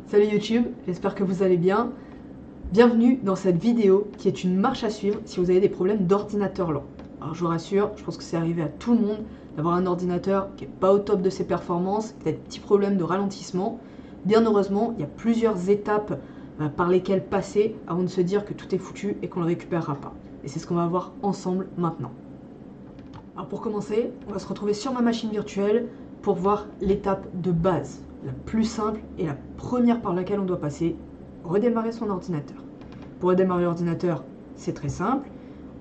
Salut YouTube, j'espère que vous allez bien. Bienvenue dans cette vidéo qui est une marche à suivre si vous avez des problèmes d'ordinateur lent. Alors je vous rassure, je pense que c'est arrivé à tout le monde d'avoir un ordinateur qui n'est pas au top de ses performances, qui a des petits problèmes de ralentissement. Bien heureusement, il y a plusieurs étapes par lesquelles passer avant de se dire que tout est foutu et qu'on ne le récupérera pas. Et c'est ce qu'on va voir ensemble maintenant. Alors pour commencer, on va se retrouver sur ma machine virtuelle pour voir l'étape de base, la plus simple et la première par laquelle on doit passer, redémarrer son ordinateur. Pour redémarrer l'ordinateur, c'est très simple.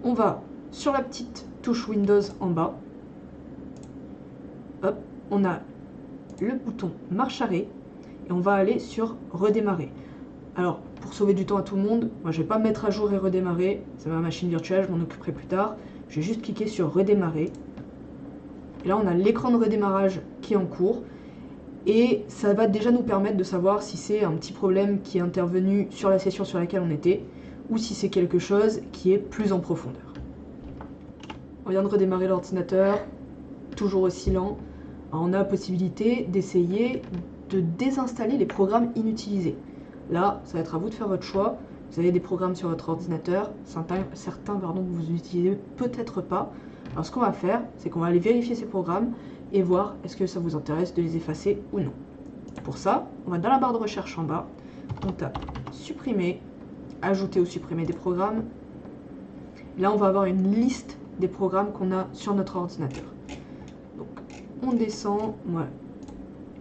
On va sur la petite touche Windows en bas. Hop, on a le bouton marche arrêt et on va aller sur redémarrer. Alors, pour sauver du temps à tout le monde, moi je vais pas me mettre à jour et redémarrer, c'est ma machine virtuelle, je m'en occuperai plus tard. Je vais juste cliquer sur redémarrer. Et là, on a l'écran de redémarrage qui est en cours. Et ça va déjà nous permettre de savoir si c'est un petit problème qui est intervenu sur la session sur laquelle on était, ou si c'est quelque chose qui est plus en profondeur. On vient de redémarrer l'ordinateur, toujours aussi lent. Alors, on a la possibilité d'essayer de désinstaller les programmes inutilisés. Là, ça va être à vous de faire votre choix. Vous avez des programmes sur votre ordinateur, certains que vous n'utilisez peut-être pas. Alors ce qu'on va faire, c'est qu'on va aller vérifier ces programmes et voir est-ce que ça vous intéresse de les effacer ou non. Pour ça, on va dans la barre de recherche en bas, on tape supprimer, ajouter ou supprimer des programmes. Là, on va avoir une liste des programmes qu'on a sur notre ordinateur. Donc, on descend. Moi,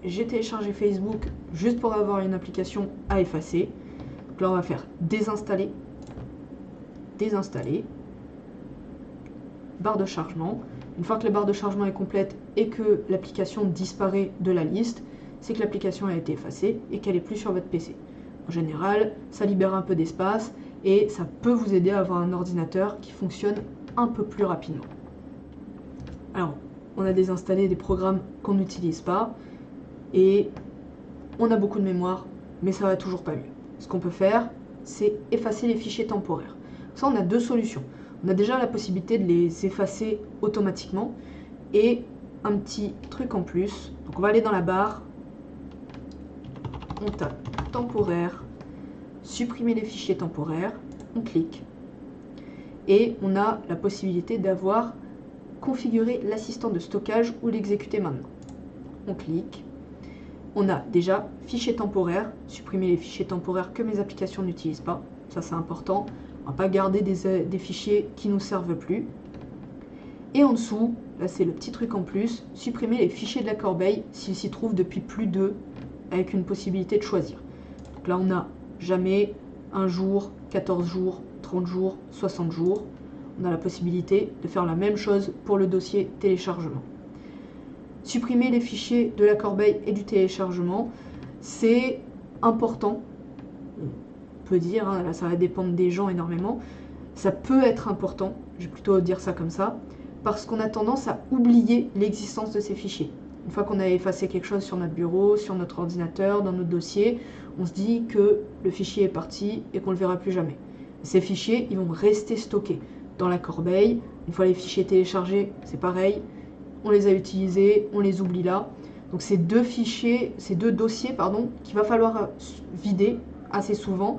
j'ai téléchargé Facebook juste pour avoir une application à effacer. Donc là, on va faire désinstaller, désinstaller, barre de chargement. Une fois que la barre de chargement est complète et que l'application disparaît de la liste, c'est que l'application a été effacée et qu'elle n'est plus sur votre PC. En général, ça libère un peu d'espace et ça peut vous aider à avoir un ordinateur qui fonctionne un peu plus rapidement. Alors, on a désinstallé des programmes qu'on n'utilise pas et on a beaucoup de mémoire, mais ça va toujours pas mieux. Ce qu'on peut faire, c'est effacer les fichiers temporaires. Ça, on a deux solutions. On a déjà la possibilité de les effacer automatiquement et un petit truc en plus. Donc on va aller dans la barre, on tape temporaire, supprimer les fichiers temporaires, on clique et on a la possibilité d'avoir configuré l'assistant de stockage ou l'exécuter maintenant. On clique. On a déjà fichiers temporaires, supprimer les fichiers temporaires que mes applications n'utilisent pas, ça c'est important. On ne va pas garder des fichiers qui ne nous servent plus. Et en dessous, là c'est le petit truc en plus, supprimer les fichiers de la corbeille s'ils s'y trouvent depuis plus de, avec une possibilité de choisir. Donc là on a jamais, 1 jour, 14 jours, 30 jours, 60 jours. On a la possibilité de faire la même chose pour le dossier téléchargement. Supprimer les fichiers de la corbeille et du téléchargement, c'est important. On peut dire, hein, là ça va dépendre des gens énormément, ça peut être important, je vais plutôt dire ça comme ça, parce qu'on a tendance à oublier l'existence de ces fichiers. Une fois qu'on a effacé quelque chose sur notre bureau, sur notre ordinateur, dans notre dossier, on se dit que le fichier est parti et qu'on ne le verra plus jamais. Ces fichiers, ils vont rester stockés dans la corbeille. Une fois les fichiers téléchargés, c'est pareil, on les a utilisés, on les oublie là. Donc ces deux dossiers, qu'il va falloir vider assez souvent.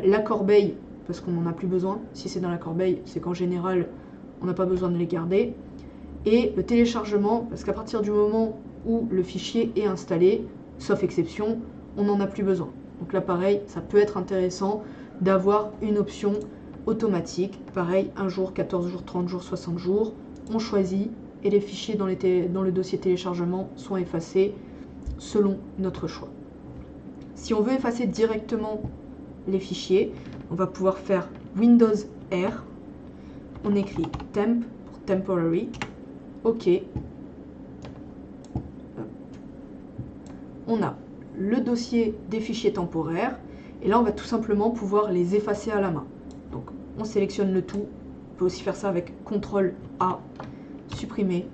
La corbeille, parce qu'on n'en a plus besoin. Si c'est dans la corbeille, c'est qu'en général, on n'a pas besoin de les garder. Et le téléchargement, parce qu'à partir du moment où le fichier est installé, sauf exception, on n'en a plus besoin. Donc là, pareil, ça peut être intéressant d'avoir une option automatique. Pareil, 1 jour, 14 jours, 30 jours, 60 jours, on choisit et les fichiers dans le dossier téléchargement sont effacés selon notre choix. Si on veut effacer directement les fichiers, on va pouvoir faire Windows R, on écrit temp pour temporary, OK. On a le dossier des fichiers temporaires et là on va tout simplement pouvoir les effacer à la main. Donc on sélectionne le tout, on peut aussi faire ça avec CTRL A, supprimer.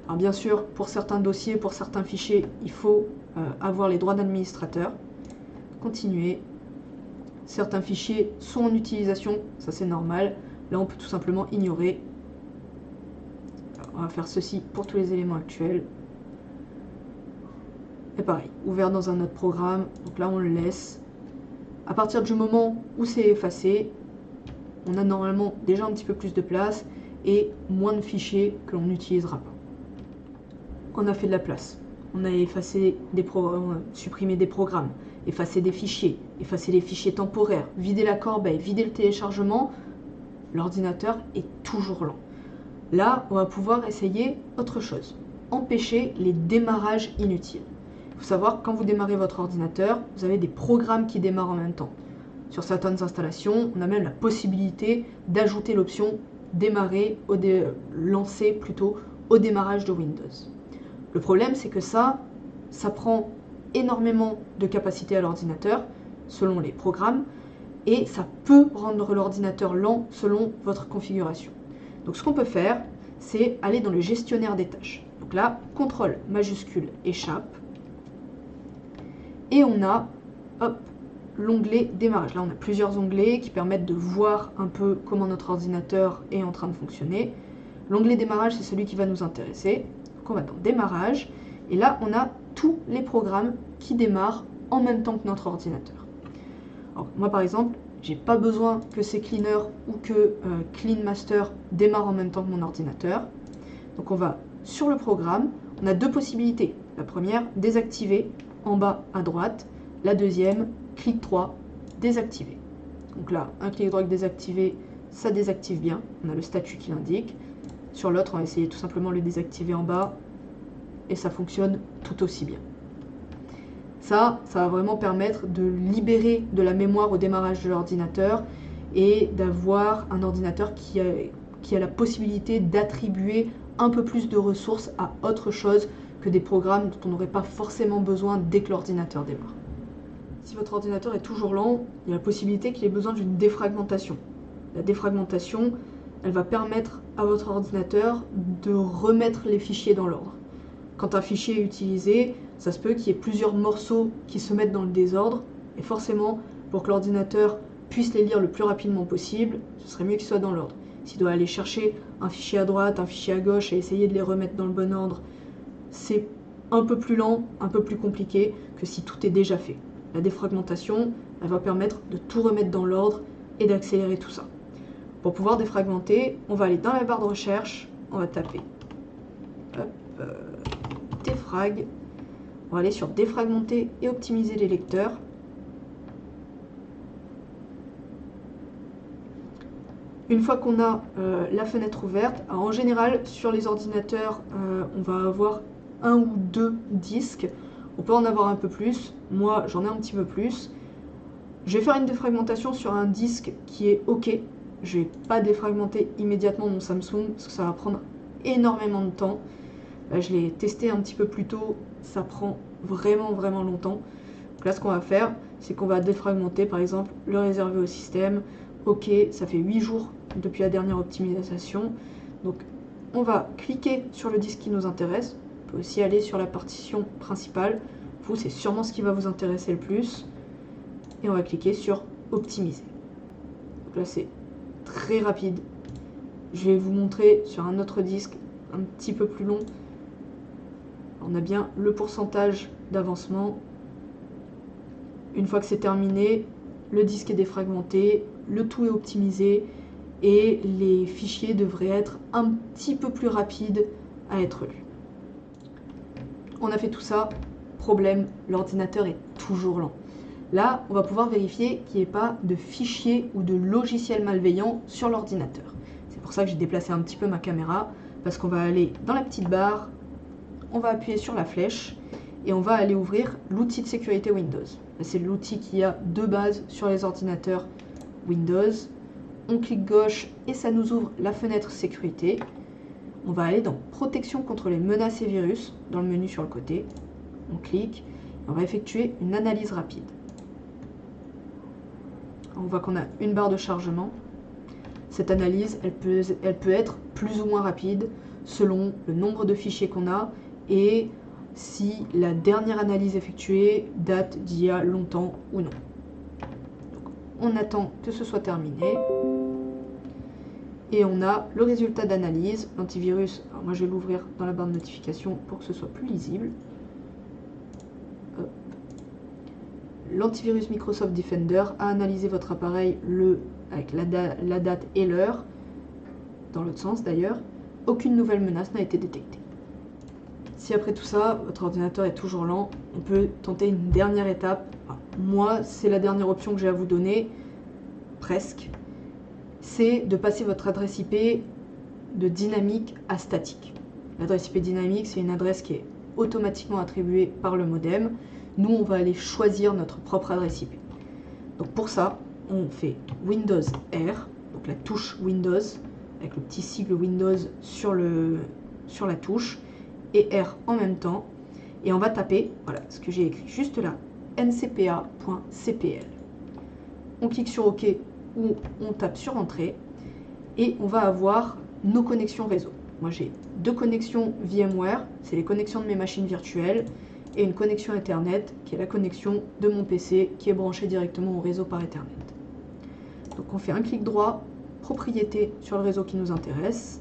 Alors bien sûr, pour certains dossiers, pour certains fichiers, il faut avoir les droits d'administrateur. Continuer. Certains fichiers sont en utilisation, ça c'est normal. Là, on peut tout simplement ignorer. Alors, on va faire ceci pour tous les éléments actuels. Et pareil, ouvert dans un autre programme, donc là on le laisse. À partir du moment où c'est effacé, on a normalement déjà un petit peu plus de place et moins de fichiers que l'on n'utilisera pas. On a fait de la place. On a effacé supprimé des programmes, effacé des fichiers, effacé les fichiers temporaires, vidé la corbeille, vidé le téléchargement. L'ordinateur est toujours lent. Là, on va pouvoir essayer autre chose. Empêcher les démarrages inutiles. Il faut savoir, quand vous démarrez votre ordinateur, vous avez des programmes qui démarrent en même temps. Sur certaines installations, on a même la possibilité d'ajouter l'option démarrer, lancer plutôt au démarrage de Windows. Le problème, c'est que ça prend énormément de capacité à l'ordinateur, selon les programmes, et ça peut rendre l'ordinateur lent selon votre configuration. Donc ce qu'on peut faire, c'est aller dans le gestionnaire des tâches. Donc là, CTRL majuscule échappe, et on a l'onglet démarrage. Là, on a plusieurs onglets qui permettent de voir un peu comment notre ordinateur est en train de fonctionner. L'onglet démarrage, c'est celui qui va nous intéresser. Donc on va dans démarrage, et là, on a tous les programmes qui démarrent en même temps que notre ordinateur. Alors, moi, par exemple, j'ai pas besoin que CCleaner ou que Clean Master démarrent en même temps que mon ordinateur. Donc on va sur le programme, on a deux possibilités. La première, désactiver en bas à droite. La deuxième, clic droit, désactiver. Donc là, un clic droit désactiver, ça désactive bien. On a le statut qui l'indique. Sur l'autre, on va essayer tout simplement de le désactiver en bas et ça fonctionne tout aussi bien. Ça va vraiment permettre de libérer de la mémoire au démarrage de l'ordinateur et d'avoir un ordinateur qui a la possibilité d'attribuer un peu plus de ressources à autre chose que des programmes dont on n'aurait pas forcément besoin dès que l'ordinateur démarre. Si votre ordinateur est toujours lent, il y a la possibilité qu'il ait besoin d'une défragmentation. La défragmentation, elle va permettre à votre ordinateur de remettre les fichiers dans l'ordre. Quand un fichier est utilisé, ça se peut qu'il y ait plusieurs morceaux qui se mettent dans le désordre, et forcément, pour que l'ordinateur puisse les lire le plus rapidement possible, ce serait mieux qu'ils soient dans l'ordre. S'il doit aller chercher un fichier à droite, un fichier à gauche et essayer de les remettre dans le bon ordre, c'est un peu plus lent, un peu plus compliqué que si tout est déjà fait. La défragmentation, elle va permettre de tout remettre dans l'ordre et d'accélérer tout ça. Pour pouvoir défragmenter, on va aller dans la barre de recherche, on va taper défrag, on va aller sur défragmenter et optimiser les lecteurs. Une fois qu'on a la fenêtre ouverte, alors en général sur les ordinateurs, on va avoir un ou deux disques. On peut en avoir un peu plus. Moi, j'en ai un petit peu plus. Je vais faire une défragmentation sur un disque qui est OK. Je ne vais pas défragmenter immédiatement mon Samsung parce que ça va prendre énormément de temps. Là, je l'ai testé un petit peu plus tôt. Ça prend vraiment longtemps. Donc là, ce qu'on va faire, c'est qu'on va défragmenter, par exemple, le réservé au système. OK, ça fait 8 jours depuis la dernière optimisation. Donc, on va cliquer sur le disque qui nous intéresse. On peut aussi aller sur la partition principale. Vous, c'est sûrement ce qui va vous intéresser le plus. Et on va cliquer sur optimiser. Donc là, c'est très rapide. Je vais vous montrer sur un autre disque un petit peu plus long. On a bien le pourcentage d'avancement. Une fois que c'est terminé, le disque est défragmenté, le tout est optimisé et les fichiers devraient être un petit peu plus rapides à être lus. On a fait tout ça, problème, l'ordinateur est toujours lent. Là, on va pouvoir vérifier qu'il n'y ait pas de fichiers ou de logiciels malveillants sur l'ordinateur. C'est pour ça que j'ai déplacé un petit peu ma caméra, parce qu'on va aller dans la petite barre, on va appuyer sur la flèche et on va aller ouvrir l'outil de sécurité Windows. C'est l'outil qui a de base sur les ordinateurs Windows. On clique gauche et ça nous ouvre la fenêtre sécurité. On va aller dans protection contre les menaces et virus, dans le menu sur le côté. On clique et on va effectuer une analyse rapide. On voit qu'on a une barre de chargement. Cette analyse, elle peut être plus ou moins rapide selon le nombre de fichiers qu'on a et si la dernière analyse effectuée date d'il y a longtemps ou non. Donc, on attend que ce soit terminé. Et on a le résultat d'analyse. L'antivirus, alors moi je vais l'ouvrir dans la barre de notification pour que ce soit plus lisible. l'antivirus Microsoft Defender a analysé votre appareil avec la date et l'heure, dans l'autre sens d'ailleurs. Aucune nouvelle menace n'a été détectée. Si après tout ça, votre ordinateur est toujours lent, on peut tenter une dernière étape. Enfin, moi, c'est la dernière option que j'ai à vous donner, presque. C'est de passer votre adresse IP de dynamique à statique. L'adresse IP dynamique, c'est une adresse qui est automatiquement attribuée par le modem. Nous, on va aller choisir notre propre adresse IP. Donc pour ça, on fait Windows R, donc la touche Windows, avec le petit sigle Windows sur la touche, et R en même temps, et on va taper, voilà, ce que j'ai écrit juste là, ncpa.cpl. On clique sur OK ou on tape sur Entrée, et on va avoir nos connexions réseau. Moi j'ai 2 connexions VMware, c'est les connexions de mes machines virtuelles, et une connexion Ethernet, qui est la connexion de mon PC, qui est branchée directement au réseau par Ethernet. Donc on fait un clic droit, propriété sur le réseau qui nous intéresse.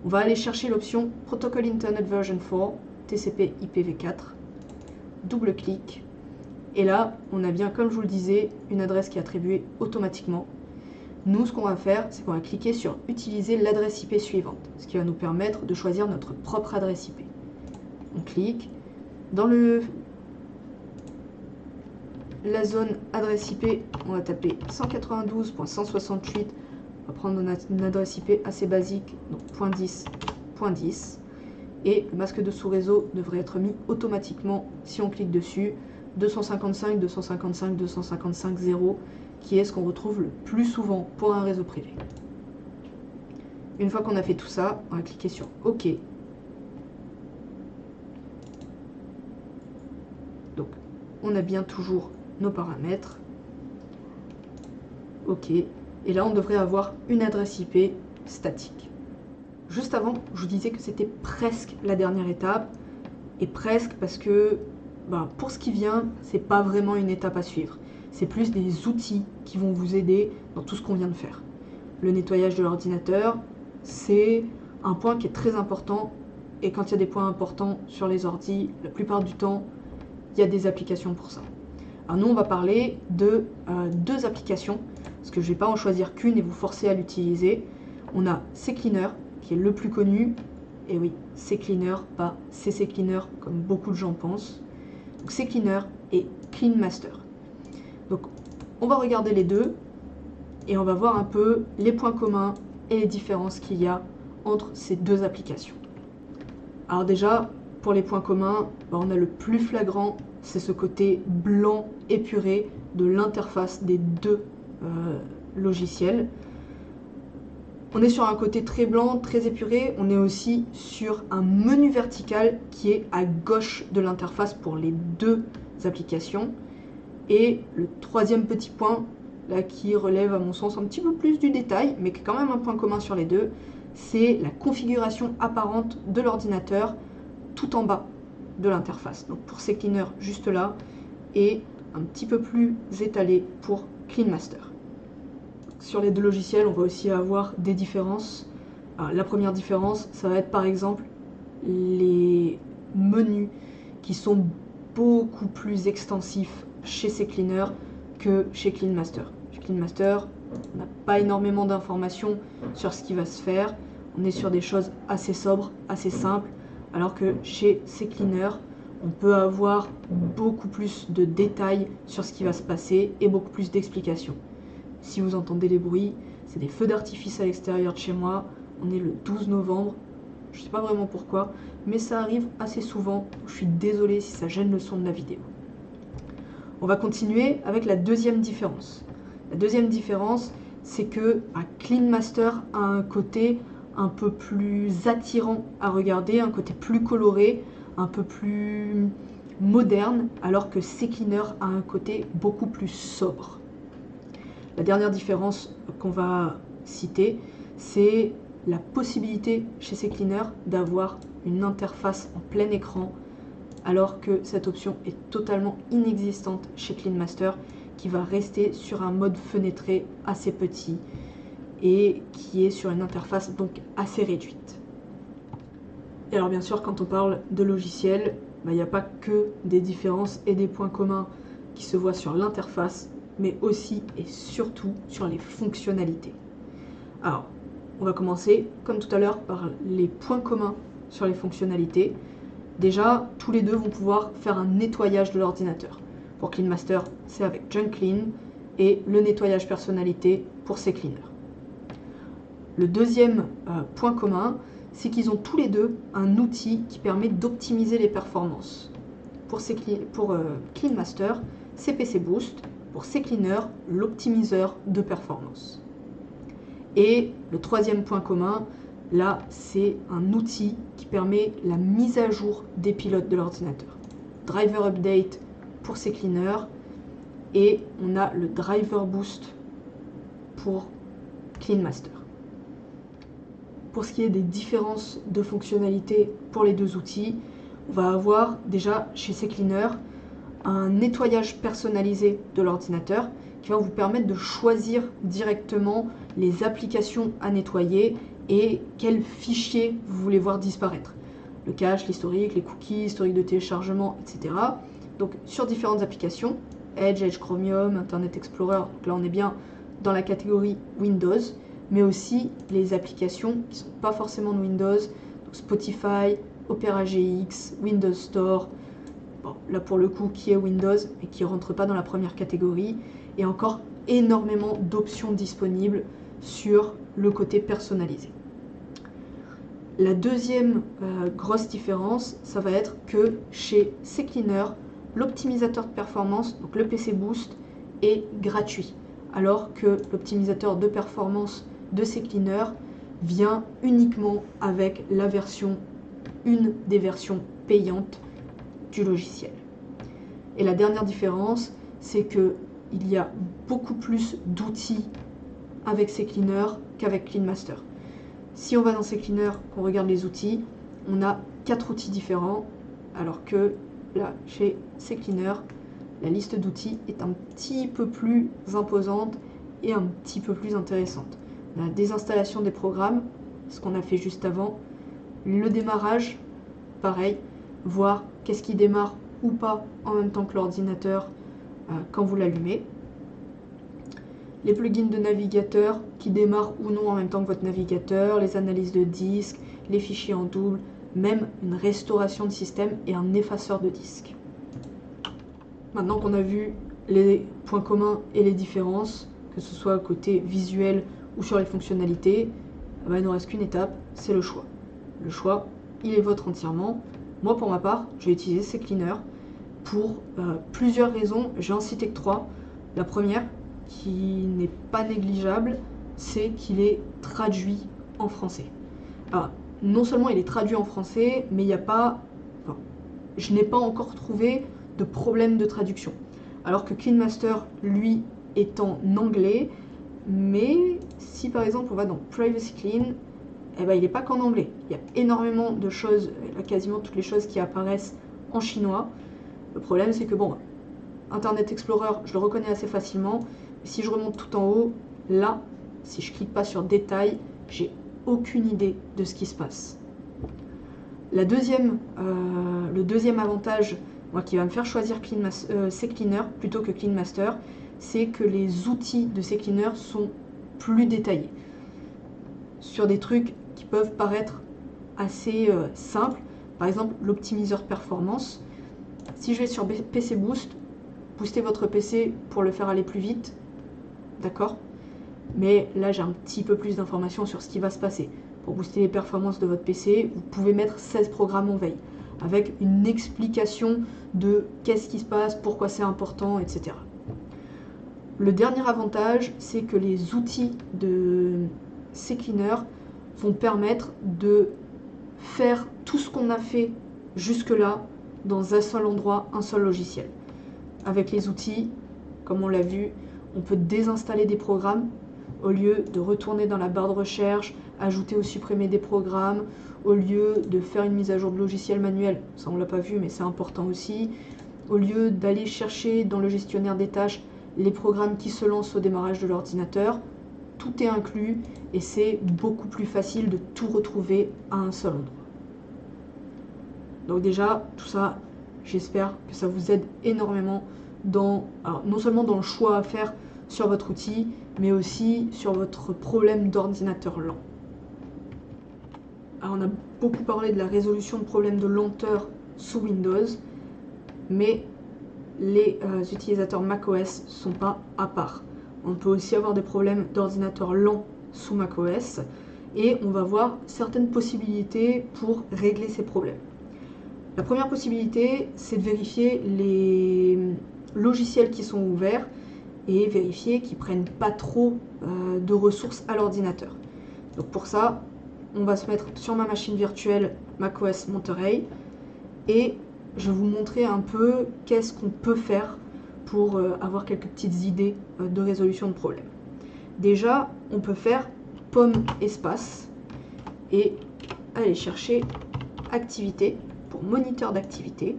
On va aller chercher l'option Protocol Internet Version 4, TCP IPv4. Double-clic. Et là, on a bien, comme je vous le disais, une adresse qui est attribuée automatiquement. Nous, ce qu'on va faire, c'est qu'on va cliquer sur Utiliser l'adresse IP suivante, ce qui va nous permettre de choisir notre propre adresse IP. On clique. Dans la zone adresse IP, on va taper 192.168. On va prendre une adresse IP assez basique, donc .10.10. Et le masque de sous-réseau devrait être mis automatiquement si on clique dessus. 255.255.255.0, qui est ce qu'on retrouve le plus souvent pour un réseau privé. Une fois qu'on a fait tout ça, on va cliquer sur OK. Donc, on a bien toujours nos paramètres. OK. Et là, on devrait avoir une adresse IP statique. Juste avant, je vous disais que c'était presque la dernière étape. Et presque parce que, pour ce qui vient, c'est pas vraiment une étape à suivre. C'est plus des outils qui vont vous aider dans tout ce qu'on vient de faire. Le nettoyage de l'ordinateur, c'est un point qui est très important. Et quand il y a des points importants sur les ordis, la plupart du temps, il y a des applications pour ça. Alors nous, on va parler de 2 applications, parce que je ne vais pas en choisir qu'une et vous forcer à l'utiliser. On a CCleaner, qui est le plus connu. Et oui, CCleaner, pas CCleaner, comme beaucoup de gens pensent. Donc CCleaner et CleanMaster. Donc on va regarder les deux, et on va voir un peu les points communs et les différences qu'il y a entre ces 2 applications. Alors déjà, pour les points communs, on a le plus flagrant, c'est ce côté blanc épuré de l'interface des 2 logiciels. On est sur un côté très blanc, très épuré. On est aussi sur un menu vertical qui est à gauche de l'interface pour les 2 applications. Et le 3e petit point, là, qui relève à mon sens un petit peu plus du détail, mais qui est quand même un point commun sur les 2, c'est la configuration apparente de l'ordinateur tout en bas de l'interface. Donc pour CCleaner, juste là, et un petit peu plus étalé pour CleanMaster. Sur les 2 logiciels, on va aussi avoir des différences. Alors, la première différence, ça va être par exemple les menus qui sont beaucoup plus extensifs chez CCleaner que chez CleanMaster. Chez CleanMaster, on n'a pas énormément d'informations sur ce qui va se faire. On est sur des choses assez sobres, assez simples, alors que chez CCleaner, on peut avoir beaucoup plus de détails sur ce qui va se passer et beaucoup plus d'explications. Si vous entendez les bruits, c'est des feux d'artifice à l'extérieur de chez moi. On est le 12 novembre, je ne sais pas vraiment pourquoi, mais ça arrive assez souvent. Je suis désolée si ça gêne le son de la vidéo. On va continuer avec la 2e différence. La 2e différence, c'est que CleanMaster a un côté un peu plus attirant à regarder, un côté plus coloré, un peu plus moderne, alors que CCleaner a un côté beaucoup plus sobre. La dernière différence qu'on va citer, c'est la possibilité chez CCleaner d'avoir une interface en plein écran, alors que cette option est totalement inexistante chez CleanMaster, qui va rester sur un mode fenêtré assez petit et qui est sur une interface donc assez réduite. Et alors bien sûr, quand on parle de logiciels, il n'y a pas que des différences et des points communs qui se voit sur l'interface, mais aussi et surtout sur les fonctionnalités. Alors, on va commencer, comme tout à l'heure, par les points communs sur les fonctionnalités. Déjà, tous les deux vont pouvoir faire un nettoyage de l'ordinateur. Pour Clean Master, c'est avec Junk Clean, et le nettoyage personnalité pour CCleaner. Le deuxième point commun, c'est qu'ils ont tous les deux un outil qui permet d'optimiser les performances. Pour Clean Master, c'est PC Boost, pour CCleaner, l'optimiseur de performance. Et le troisième point commun, là, c'est un outil qui permet la mise à jour des pilotes de l'ordinateur. Driver Update pour CCleaner, et on a le Driver Boost pour Clean Master. Pour ce qui est des différences de fonctionnalités pour les deux outils, on va avoir déjà chez CCleaner un nettoyage personnalisé de l'ordinateur qui va vous permettre de choisir directement les applications à nettoyer et quels fichiers vous voulez voir disparaître. Le cache, l'historique, les cookies, l'historique de téléchargement, etc. Donc sur différentes applications, Edge, Edge Chromium, Internet Explorer, donc là on est bien dans la catégorie Windows, mais aussi les applications qui ne sont pas forcément de Windows, donc Spotify, Opera GX, Windows Store, bon, là pour le coup qui est Windows, mais qui ne rentre pas dans la première catégorie, et encore énormément d'options disponibles sur le côté personnalisé. La deuxième grosse différence, ça va être que chez CCleaner, l'optimisateur de performance, donc le PC Boost, est gratuit, alors que l'optimisateur de performance de CCleaner vient uniquement avec la version, une des versions payantes du logiciel. Et la dernière différence, c'est qu'il y a beaucoup plus d'outils avec CCleaner qu'avec Clean Master. Si on va dans CCleaner, qu'on regarde les outils, on a 4 outils différents, alors que là, chez CCleaner, la liste d'outils est un petit peu plus imposante et un petit peu plus intéressante. La désinstallation des programmes, ce qu'on a fait juste avant, le démarrage, pareil, voir qu'est-ce qui démarre ou pas en même temps que l'ordinateur quand vous l'allumez. Les plugins de navigateur qui démarrent ou non en même temps que votre navigateur, les analyses de disque, les fichiers en double, même une restauration de système et un effaceur de disque. Maintenant qu'on a vu les points communs et les différences, que ce soit côté visuel ou sur les fonctionnalités, il ne nous reste qu'une étape, c'est le choix. Le choix, il est vôtre entièrement. Moi, pour ma part, je vais utiliser CCleaner pour plusieurs raisons. Je vais en citer que 3. La première, qui n'est pas négligeable, c'est qu'il est traduit en français. Alors, non seulement il est traduit en français, mais il n'y a pas... Enfin, je n'ai pas encore trouvé de problème de traduction. Alors que Clean Master, lui, est en anglais, mais si par exemple on va dans Privacy Clean, eh ben, il n'est pas qu'en anglais. Il y a énormément de choses, quasiment toutes les choses qui apparaissent en chinois. Le problème, c'est que bon, Internet Explorer, je le reconnais assez facilement. Si je remonte tout en haut, là, si je clique pas sur détail, j'ai aucune idée de ce qui se passe. Le deuxième avantage, moi, qui va me faire choisir CCleaner plutôt que Clean Master, c'est que les outils de CCleaner sont plus détaillés. Sur des trucs qui peuvent paraître assez simples, par exemple l'optimiseur performance. Si je vais sur PC Boost, booster votre PC pour le faire aller plus vite, d'accord? Mais là j'ai un petit peu plus d'informations sur ce qui va se passer. Pour booster les performances de votre PC, vous pouvez mettre 16 programmes en veille, avec une explication de qu'est-ce qui se passe, pourquoi c'est important, etc. Le dernier avantage, c'est que les outils de CCleaner vont permettre de faire tout ce qu'on a fait jusque-là dans un seul endroit, un seul logiciel. Avec les outils, comme on l'a vu, on peut désinstaller des programmes au lieu de retourner dans la barre de recherche, ajouter ou supprimer des programmes, au lieu de faire une mise à jour de logiciel manuel, ça on l'a pas vu mais c'est important aussi, au lieu d'aller chercher dans le gestionnaire des tâches les programmes qui se lancent au démarrage de l'ordinateur, tout est inclus et c'est beaucoup plus facile de tout retrouver à un seul endroit. Donc déjà, tout ça, j'espère que ça vous aide énormément alors, non seulement dans le choix à faire sur votre outil, mais aussi sur votre problème d'ordinateur lent. Alors, on a beaucoup parlé de la résolution de problèmes de lenteur sous Windows, mais les utilisateurs macOS ne sont pas à part. On peut aussi avoir des problèmes d'ordinateur lent sous macOS, et on va voir certaines possibilités pour régler ces problèmes. La première possibilité, c'est de vérifier les logiciels qui sont ouverts et vérifier qu'ils ne prennent pas trop de ressources à l'ordinateur. Donc pour ça, on va se mettre sur ma machine virtuelle macOS Monterey et je vais vous montrer un peu qu'est-ce qu'on peut faire pour avoir quelques petites idées de résolution de problème. Déjà, on peut faire pomme espace et aller chercher activité pour moniteur d'activité.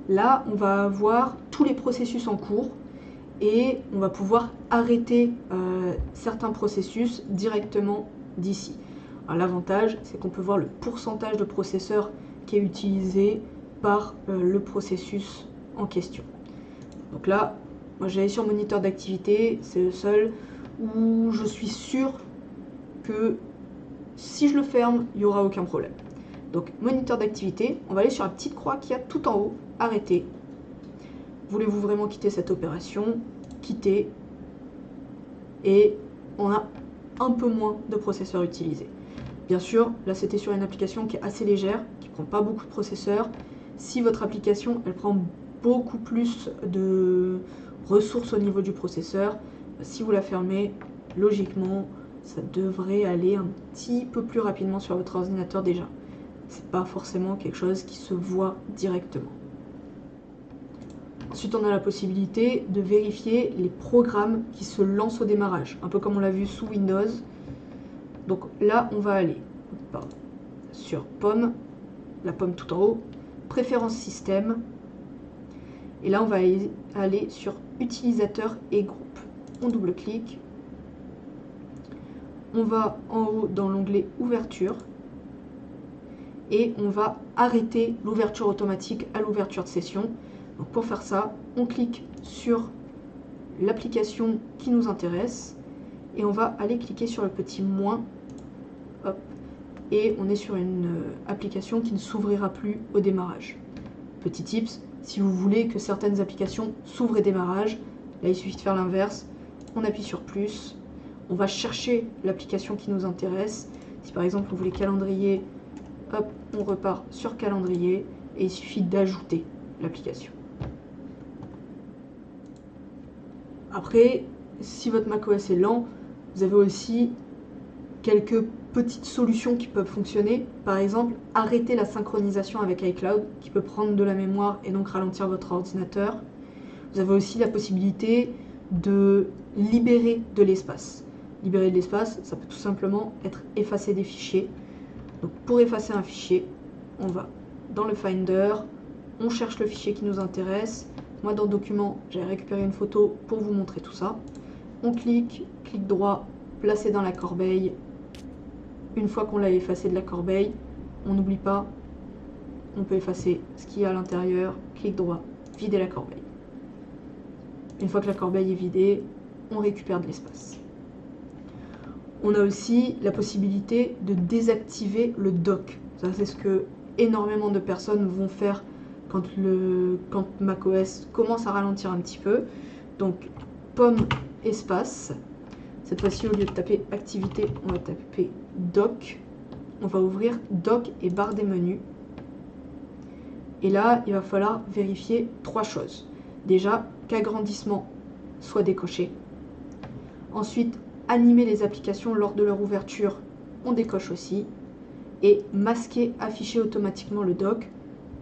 Là, on va avoir tous les processus en cours et on va pouvoir arrêter certains processus directement d'ici. L'avantage, c'est qu'on peut voir le pourcentage de processeur qui est utilisé par le processus en question. Donc là, moi j'allais sur moniteur d'activité, c'est le seul où je suis sûr que si je le ferme, il n'y aura aucun problème. Donc moniteur d'activité, on va aller sur la petite croix qu'il y a tout en haut, arrêter. Voulez-vous vraiment quitter cette opération? Quitter. Et on a un peu moins de processeurs utilisés. Bien sûr, là c'était sur une application qui est assez légère, qui ne prend pas beaucoup de processeurs. Si votre application elle prend beaucoup plus de ressources au niveau du processeur, si vous la fermez, logiquement, ça devrait aller un petit peu plus rapidement sur votre ordinateur déjà. C'est pas forcément quelque chose qui se voit directement. Ensuite, on a la possibilité de vérifier les programmes qui se lancent au démarrage, un peu comme on l'a vu sous Windows. Donc là, on va aller sur pomme, la pomme tout en haut, préférences système, et là on va aller sur utilisateur et groupe. On double-clique, on va en haut dans l'onglet ouverture, et on va arrêter l'ouverture automatique à l'ouverture de session. Donc pour faire ça, on clique sur l'application qui nous intéresse, et on va aller cliquer sur le petit moins. Hop, et on est sur une application qui ne s'ouvrira plus au démarrage. Petit tips, si vous voulez que certaines applications s'ouvrent au démarrage, là il suffit de faire l'inverse, on appuie sur plus, on va chercher l'application qui nous intéresse. Si par exemple vous voulez calendrier, hop, on repart sur calendrier et il suffit d'ajouter l'application. Après, si votre macOS est lent, vous avez aussi quelques petites solutions qui peuvent fonctionner. Par exemple, arrêter la synchronisation avec iCloud, qui peut prendre de la mémoire et donc ralentir votre ordinateur. Vous avez aussi la possibilité de libérer de l'espace. Libérer de l'espace, ça peut tout simplement être effacer des fichiers. Donc pour effacer un fichier, on va dans le Finder, on cherche le fichier qui nous intéresse. Moi dans Documents, j'ai récupéré une photo pour vous montrer tout ça. On clique, clic droit, placer dans la corbeille. Une fois qu'on l'a effacé de la corbeille, on n'oublie pas, on peut effacer ce qu'il y a à l'intérieur, clic droit, vider la corbeille. Une fois que la corbeille est vidée, on récupère de l'espace. On a aussi la possibilité de désactiver le dock. Ça, c'est ce que énormément de personnes vont faire quand macOS commence à ralentir un petit peu. Donc, pomme espace. Cette fois-ci, au lieu de taper activité, on va taper dock. On va ouvrir dock et barre des menus. Et là, il va falloir vérifier 3 choses. Déjà, qu'agrandissement soit décoché. Ensuite, animer les applications lors de leur ouverture, on décoche aussi. Et masquer, afficher automatiquement le dock,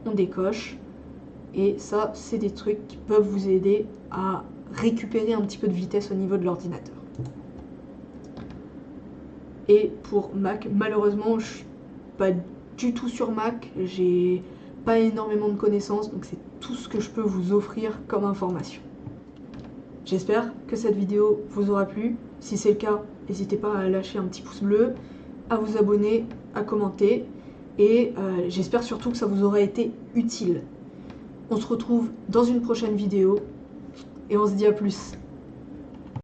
on décoche. Et ça, c'est des trucs qui peuvent vous aider à récupérer un petit peu de vitesse au niveau de l'ordinateur. Et pour Mac, malheureusement, je suis pas du tout sur Mac, j'ai pas énormément de connaissances, donc c'est tout ce que je peux vous offrir comme information. J'espère que cette vidéo vous aura plu. Si c'est le cas, n'hésitez pas à lâcher un petit pouce bleu, à vous abonner, à commenter, et j'espère surtout que ça vous aura été utile. On se retrouve dans une prochaine vidéo et on se dit à plus.